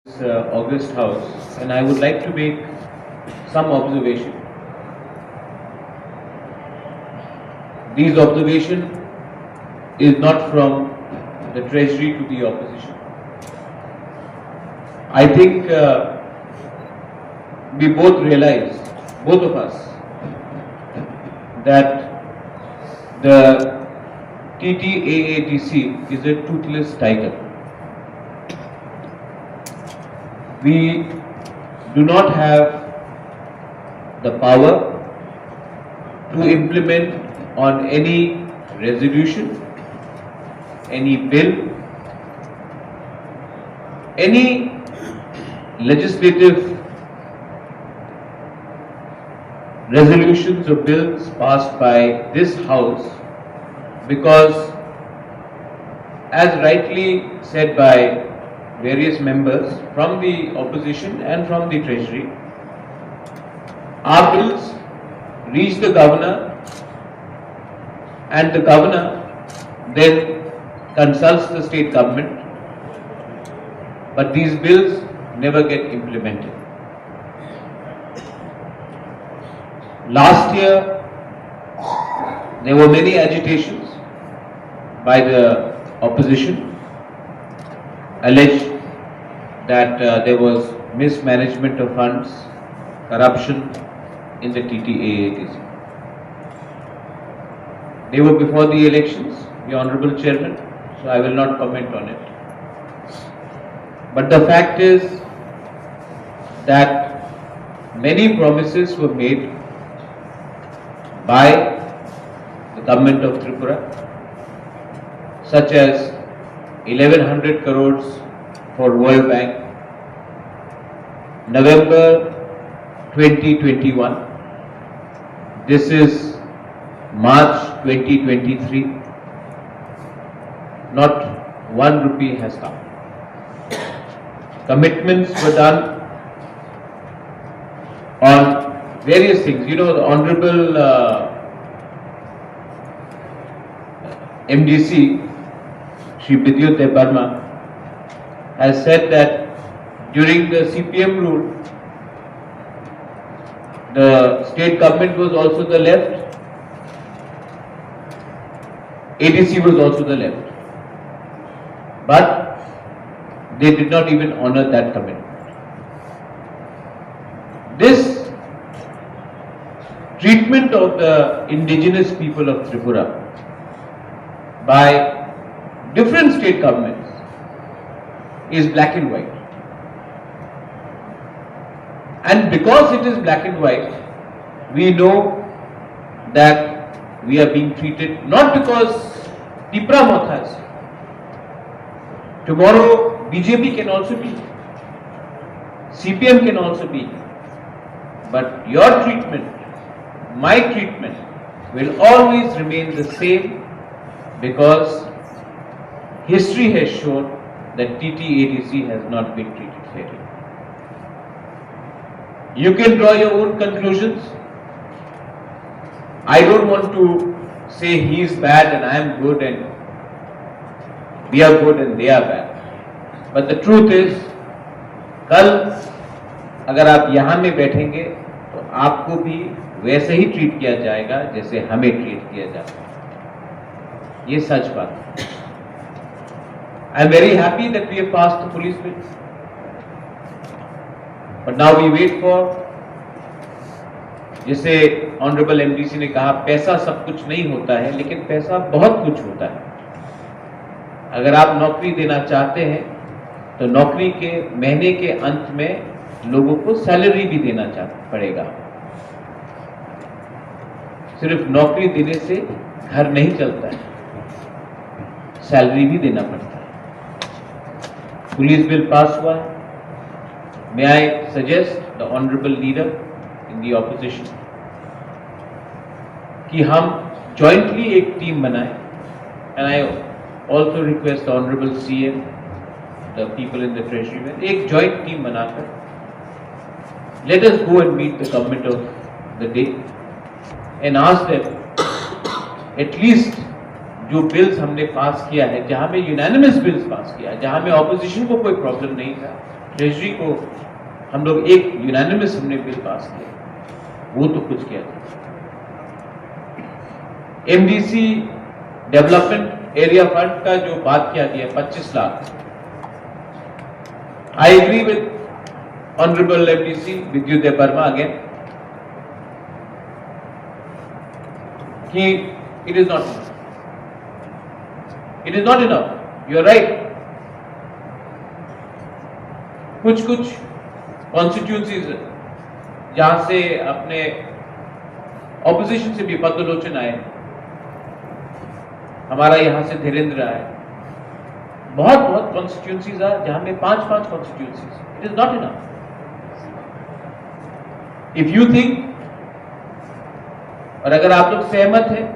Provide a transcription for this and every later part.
August House, and I would like to make some observation. These observation is not from the Treasury to the opposition. I think we both realize, both of us, that the TTAATC is a toothless tiger. We do not have the power to implement on any resolution, any bill, any legislative resolutions or bills passed by this House, because as rightly said by various members from the opposition and from the Treasury, our bills reach the governor and the governor then consults the state government, but these bills never get implemented. Last year, there were many agitations by the opposition, alleged that there was mismanagement of funds, corruption in the TTAATC. They were before the elections, the Honorable Chairman, so I will not comment on it. But the fact is that many promises were made by the government of Tripura, such as 1100 crores for World Bank, November 2021. This is March 2023. Not 1 rupee has come. Commitments were done on various things. You know, the Honorable MDC, Shri Bidyut Barma, has said that during the CPM rule, the state government was also the left, ADC was also the left, but they did not even honor that commitment. This treatment of the indigenous people of Tripura by different state governments is black and white. And because it is black and white, we know that we are being treated not because Tipra Mothas. Tomorrow BJP can also be, CPM can also be, but your treatment, my treatment will always remain the same, because history has shown that TTATC has not been treated fairly. You can draw your own conclusions. I don't want to say he is bad and I am good and we are good and they are bad. But the truth is, कल अगर आप यहाँ में बैठेंगे तो आपको भी वैसे ही ट्रीट किया जाएगा जैसे हमें ट्रीट किया जाता है. ये सच बात है. I am very happy that we have passed the police bill. But now we wait for, जैसे ऑनरेबल एमडीसी ने कहा, पैसा सब कुछ नहीं होता है, लेकिन पैसा बहुत कुछ होता है. अगर आप नौकरी देना चाहते हैं तो नौकरी के महीने के अंत में लोगों को सैलरी भी देना पड़ेगा. सिर्फ नौकरी देने से घर नहीं चलता है, सैलरी भी देना पड़ता है. पुलिस बिल पास हुआ है. May I suggest the honorable leader in the opposition कि हम jointly एक टीम बनाएं, and I also request the honorable CM, the people in the treasury में एक joint team बनाकर let us go and meet the government of the day and ask them at least जो bills हमने pass किया है, जहां में unanimous bills pass किया, जहां में ऑपोजिशन को कोई प्रॉब्लम नहीं था, ट्रेजरी को हम लोग एक यूनानिमस हमने बिल पास किया, वो तो कुछ किया था। एमडीसी डेवलपमेंट एरिया फंड का जो बात किया गया 25 lakh, I agree with honourable MDC Vidyut Verma again कि it is not enough. It is not enough. You are right. कुछ कॉन्स्टिट्यूंसीज जहां से अपने ऑपोजिशन से भी पद्मलोचन आए, हमारा यहां से धीरेन्द्र आए, बहुत कॉन्स्टिट्यूंसीज है जहां में 5 constituencies. It is not enough. If you think, और अगर आप लोग सहमत हैं,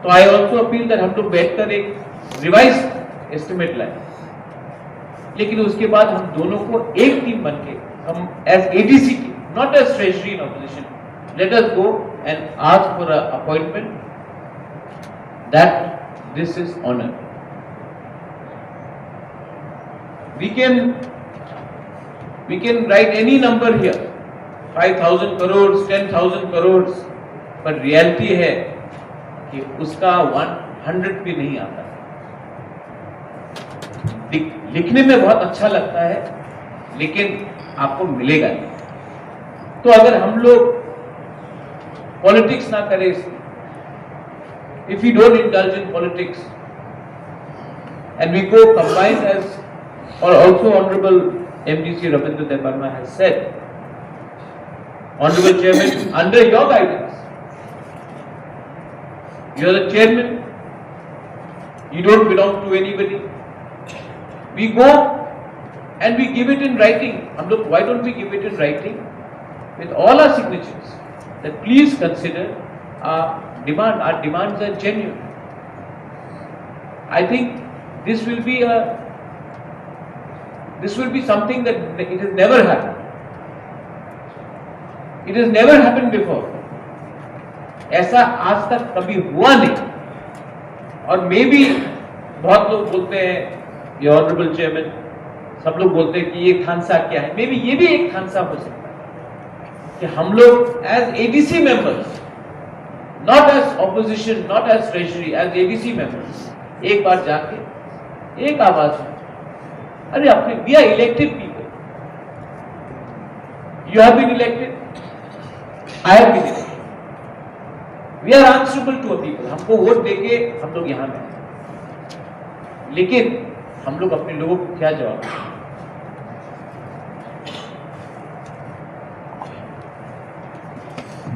तो आई ऑल्सो अपील दैट हम लोग बैठकर एक रिवाइज एस्टिमेट लाए, लेकिन उसके बाद हम दोनों को एक टीम बन के, हम as ADC team, not as treasury in opposition, let us go and ask for a appointment that this is honour. We can write any number here, 5,000 crore, 10,000 crore, पर रियलिटी है कि उसका 100 भी नहीं आता. लिखने में बहुत अच्छा लगता है, लेकिन आपको मिलेगा नहीं. तो अगर हम लोग पॉलिटिक्स ना करें, if you don't indulge in politics and we go combine age, और also honourable MDC Ravindra Dev Verma has said, honourable chairman, under your guidance, you are the chairman, you don't belong to anybody, we go and we give it in writing. Why don't we give it in writing with all our signatures that please consider our demand. Our demands are genuine. I think this will be something that it has never happened. It has never happened before. ऐसा आज तक कभी हुआ नहीं. और मे भी बहुत लोग बोलते हैं, ये ऑनरेबल चेयरमैन, सब लोग बोलते हैं कि ये खानसा क्या है. मे बी ये भी एक खानसा हो सकता है कि हम लोग as ADC members, not as opposition, not as treasury, as ADC members, एक बार जाके एक आवाज में, अरे अपने, we are elected people, you have been elected, I have been elected, we are answerable to a people. हमको वोट देके हम लोग यहां में, लेकिन हम लोग अपने लोगों को क्या जवाब दें?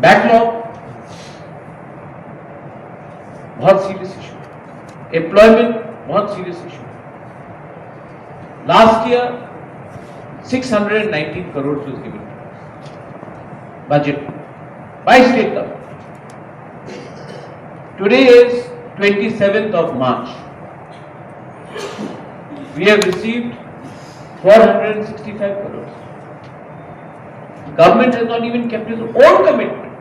बैकलॉग बहुत सीरियस इशू, एम्प्लॉयमेंट बहुत serious issue. Last year 619 crores was given budget by state government. Today is 27th of March. We have received 465 crores. Government has not even kept its own commitment.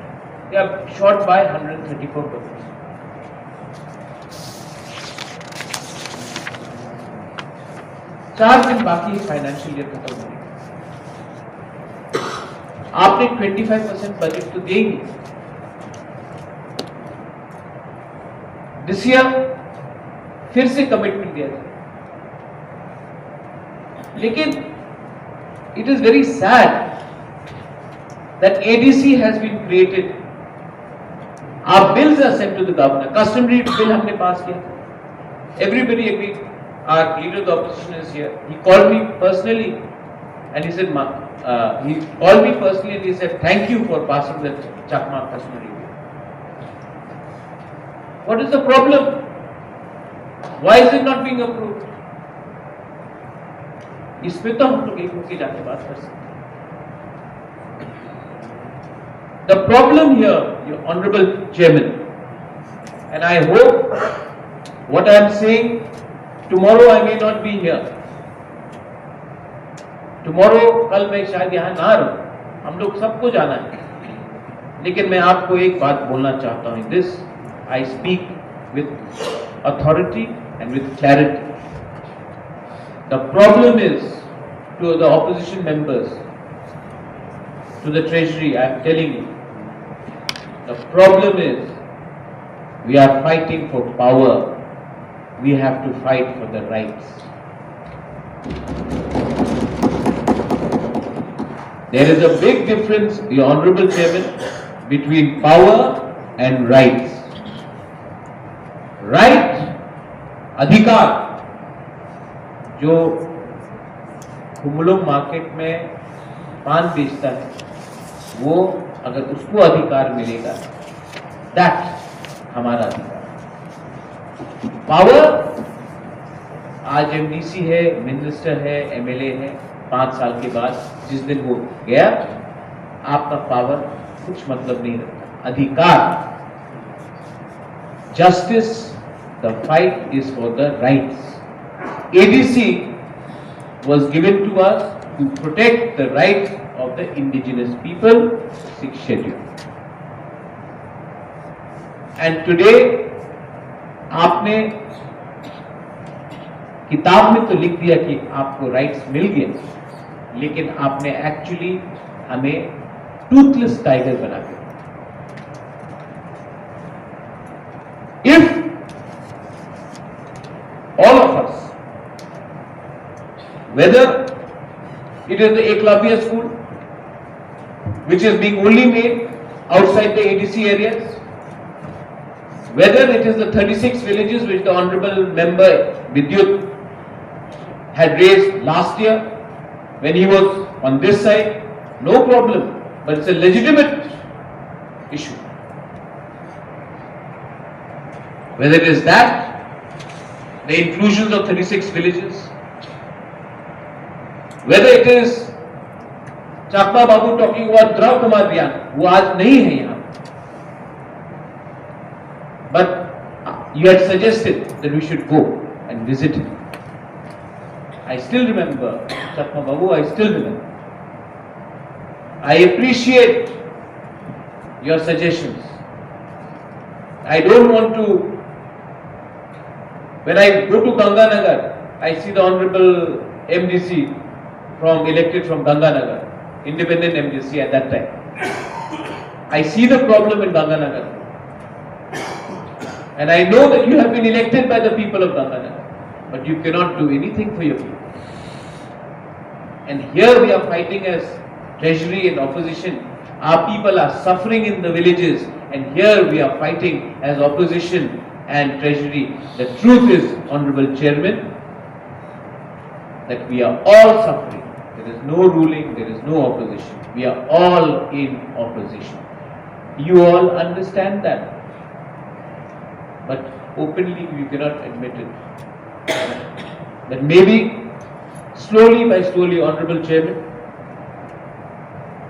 They are short by 134 crores. चार दिन बाकी है financial year खत्म होने. आपने 25% budget तो देंगे. This year फिर से कमिटमेंट दिया जाए, लेकिन it is very sad that ADC has been created. Our bills are sent to the governor. Customary bill हमने पास किया, everybody agreed. Our leader of the opposition is here. He called me personally and he said, thank you for passing the Chakma customary bill. What is the problem? Why is it not being approved? इस पे तो हम लोग एक होकर जाके बात कर सकते हैं. The problem here, your honorable chairman, and I hope what I am saying, tomorrow I may not be here. Tomorrow, कल मैं शायद यहाँ ना रहूं, हम लोग सबको जाना है. लेकिन मैं आपको एक बात बोलना चाहता हूं. This I speak with authority and with clarity. The problem is to the opposition members, to the treasury, I am telling you, the problem is we are fighting for power. We have to fight for the rights. There is a big difference, the Honorable Chairman, between power and rights. Right, अधिकार, जो कुमुलम market में पान बेचता है, वो अगर उसको अधिकार मिलेगा, दैट हमारा अधिकार। पावर, आज एमडीसी है, मिनिस्टर है, एमएलए है, 5 साल के बाद जिस दिन वो गया, आपका पावर कुछ मतलब नहीं रखता। अधिकार, justice, the fight is for the rights. ADC was given to us to protect the rights of the indigenous people, 6th schedule. And today, आपने किताब में तो लिख दिया कि आपको राइट्स मिल गए, लेकिन आपने एक्चुअली हमें टूथलेस टाइगर बना दिया। If all of us, whether it is the Eklavya school, which is being only made outside the ADC areas, whether it is the 36 villages which the Honorable Member Vidyut had raised last year when he was on this side, no problem, but it's a legitimate issue. Whether it is that, the inclusions of 36 villages, whether it is Chakma Babu talking about Drav Kumar Byan, वो आज नहीं है यहाँ, but you had suggested that we should go and visit him. I still remember, Chakma Babu, I still remember. I appreciate your suggestions. I don't want to, when I go to Ganganagar, I see the Honorable MDC elected from Ganganagar, independent MDC at that time. I see the problem in Ganganagar. And I know that you have been elected by the people of Ganganagar, but you cannot do anything for your people. And here we are fighting as treasury and opposition. Our people are suffering in the villages, and here we are fighting as opposition and treasury. The truth is, Honorable Chairman, that we are all suffering. There is no ruling, there is no opposition. We are all in opposition. You all understand that. But openly you cannot admit it. But maybe slowly by slowly, Honorable Chairman,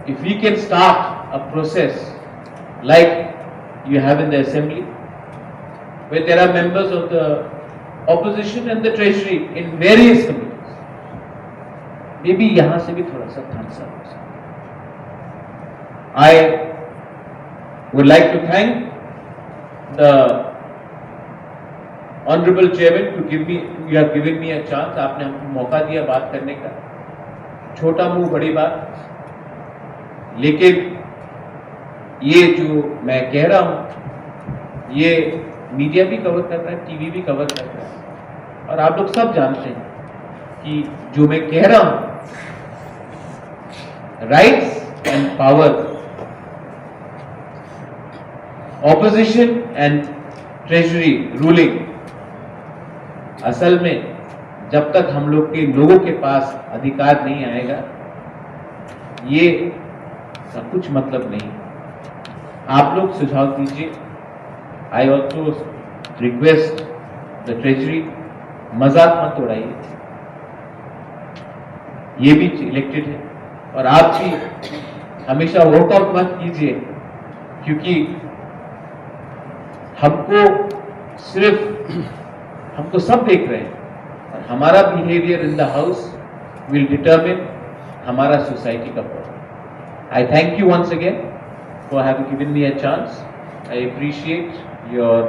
if we can start a process like you have in the Assembly, where there are members of the opposition and the treasury in various committees, maybe यहाँ से भी थोड़ा सा thumbs up हो सकता है. I would like to thank the Honorable Chairman to give me, you have given me a chance. आपने हमको मौका दिया बात करने का. छोटा मुंह बड़ी बात, लेकिन ये जो मैं कह रहा हूँ, ये मीडिया भी कवर कर रहा है, टीवी भी कवर कर रहा है, और आप लोग सब जानते हैं कि जो मैं कह रहा हूँ, rights and power, opposition and treasury ruling, असल में जब तक हम लोग के लोगों के पास अधिकार नहीं आएगा, ये सब कुछ मतलब नहीं. आप लोग सुझाव दीजिए. I also request the treasury, मजाक मत उड़ाइए. ये भी इलेक्टेड है, और आप भी हमेशा वॉकआउट मत कीजिए, क्योंकि हमको सब देख रहे हैं, और हमारा behaviour in the house will determine हमारा सोसाइटी का problem. I thank you once again for having given me a chance. I appreciate your